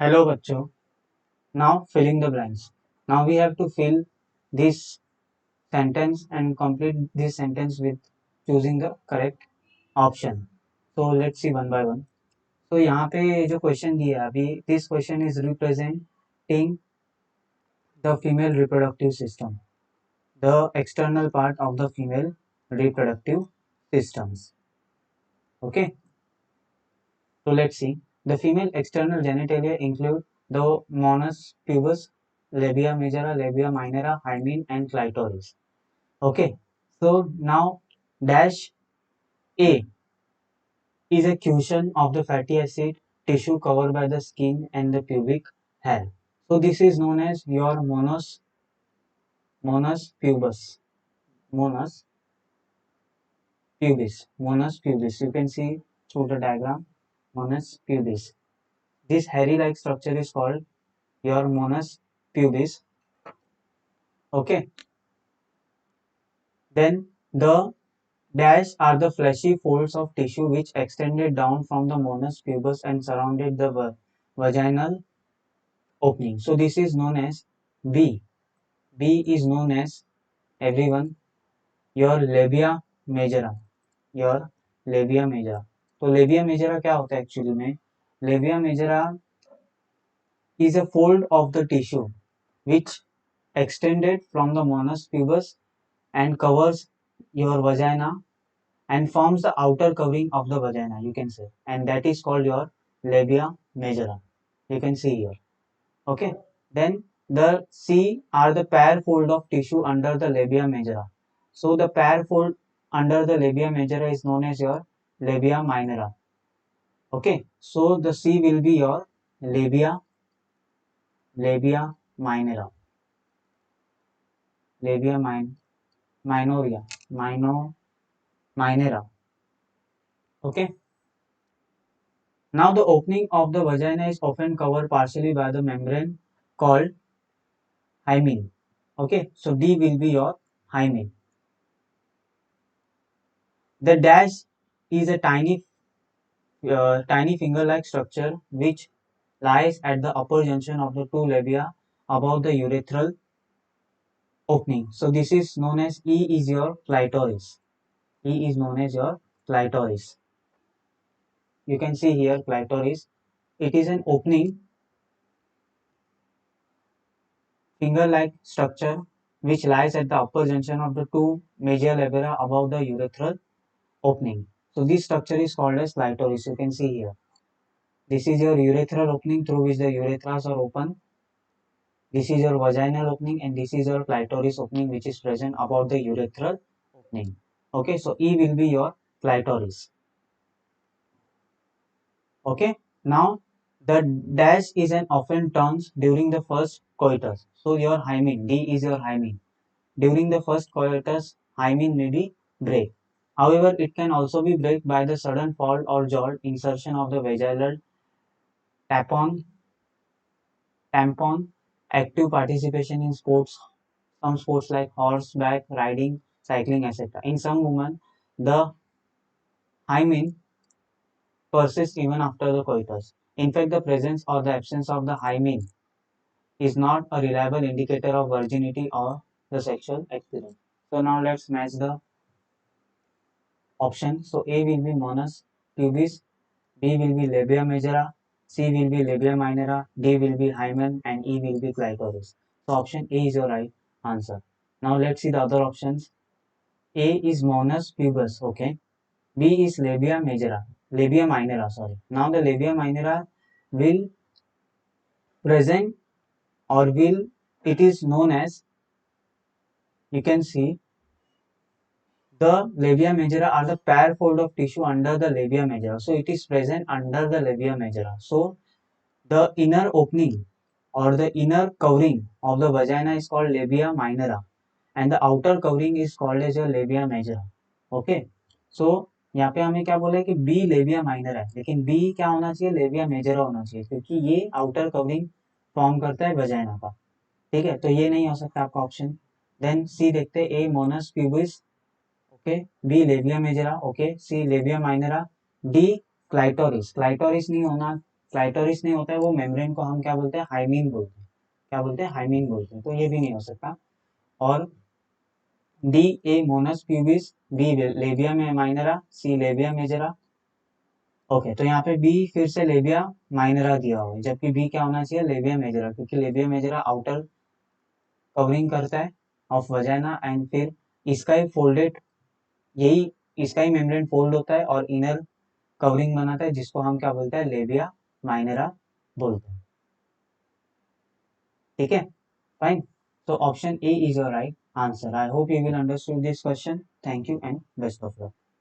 Hello बच्चों. Now filling the blanks. Now we have to fill this sentence and complete this sentence with choosing the correct option. So let's see one by one. तो यहाँ पे जो question दिया है अभी, this question is representing the female reproductive system, the external part of the female reproductive systems. Okay. So let's see. The female external genitalia include the Mons pubis, labia majora, labia minora, hymen, and clitoris. Okay. So now dash A is a cushion of the fatty acid tissue covered by the skin and the pubic hair. So this is known as your Mons pubis. Mons pubis. Mons pubis. You can see through the diagram. Mons pubis. This hairy-like structure is called your Mons pubis. Okay. Then the dash are the fleshy folds of tissue which extended down from the Mons pubis and surrounded the vaginal opening. So this is known as B. B is known as everyone your labia majora. Your labia majora. तो labia majora क्या होता है actually में? Labia majora is a fold of the tissue which extended from the Mons pubis and covers your vagina and forms the outer covering of the vagina, you can say, and that is called your labia majora. You can see here. Okay. Then the C are the pair fold of tissue under the labia majora. So the pair fold under the labia majora is known as your labia minora. Okay. So the C will be your labia minora. Labia minoria. Minora. Okay. Now the opening of the vagina is often covered partially by the membrane called hymen. Okay, so D will be your hymen. The dash is a tiny finger-like structure which lies at the upper junction of the two labia above the urethral opening. So this is known as E is your clitoris. E is known as your clitoris. You can see here clitoris. It is an opening finger-like structure which lies at the upper junction of the two major labia above the urethral opening. So this structure is called as clitoris. You can see here. This is your urethral opening through which the urethras are open. This is your vaginal opening and this is your clitoris opening which is present above the urethral opening. Okay, so E will be your clitoris. Okay, now the dash is an often turns during the first coitus. So your hymen, D is your hymen. During the first coitus, hymen may be break. However, it can also be break by the sudden fall or jolt insertion of the vaginal tampon, active participation in sports, some sports like horseback riding, cycling, etc. In some women, the hymen persists even after the coitus. In fact, the presence or the absence of the hymen is not a reliable indicator of virginity or the sexual experience. So now let's match the option. So A will be Mons pubis, B will be labia majora, C will be labia minora, D will be hymen, and E will be clitoris. So option A is your right answer. Now let's see the other options. A is Mons pubis, okay. B is labia minora, sorry. Now the labia minora will present or will, it is known as, you can see, the labia majora are the pair fold of tissue under the labia majora. So it is present under the labia majora. So the inner opening or the inner covering of the vagina is called labia minora and the outer covering is called as your labia majora. Okay. So यहाँ पे हमें क्या बोला है कि B लेबिया minor है, लेकिन B क्या होना चाहिए, लेबिया मेजर होना चाहिए, क्योंकि ये आउटर कवरिंग फॉर्म करता है वजाइना का. ठीक है, तो ये नहीं हो सकता आपका ऑप्शन. देन सी देखते हैं. A mons pubis, okay. B labia majora, okay. C labia minora. D clitoris, clitoris नहीं होना. क्लाइटोरिस नहीं होता है, वो मेम्ब्रेन को हम क्या बोलते हैं, हाइमीन बोलते हैं, क्या बोलते हैं, हाइमीन बोलते हैं, तो ये भी नहीं हो सकता। और D, A mons pubis, B labia minora, C labia majora. Okay, तो यहाँ पे बी फिर से लेबिया माइनरा दिया हुआ है, जबकि बी क्या होना चाहिए, लेबिया मेजरा, क्योंकि लेबिया मेजरा आउटर कवरिंग करता है ऑफ वजाइना, एंड फिर इसका ही फोल्डेड, यही इसका ही मेम्ब्रेन फोल्ड होता है और इनर कवरिंग बनाता है, जिसको हम क्या बोलते हैं, लेबिया माइनरा बोलते हैं। ठीक है, fine. So option A is your right answer. I hope you will understand this question. Thank you and best of luck.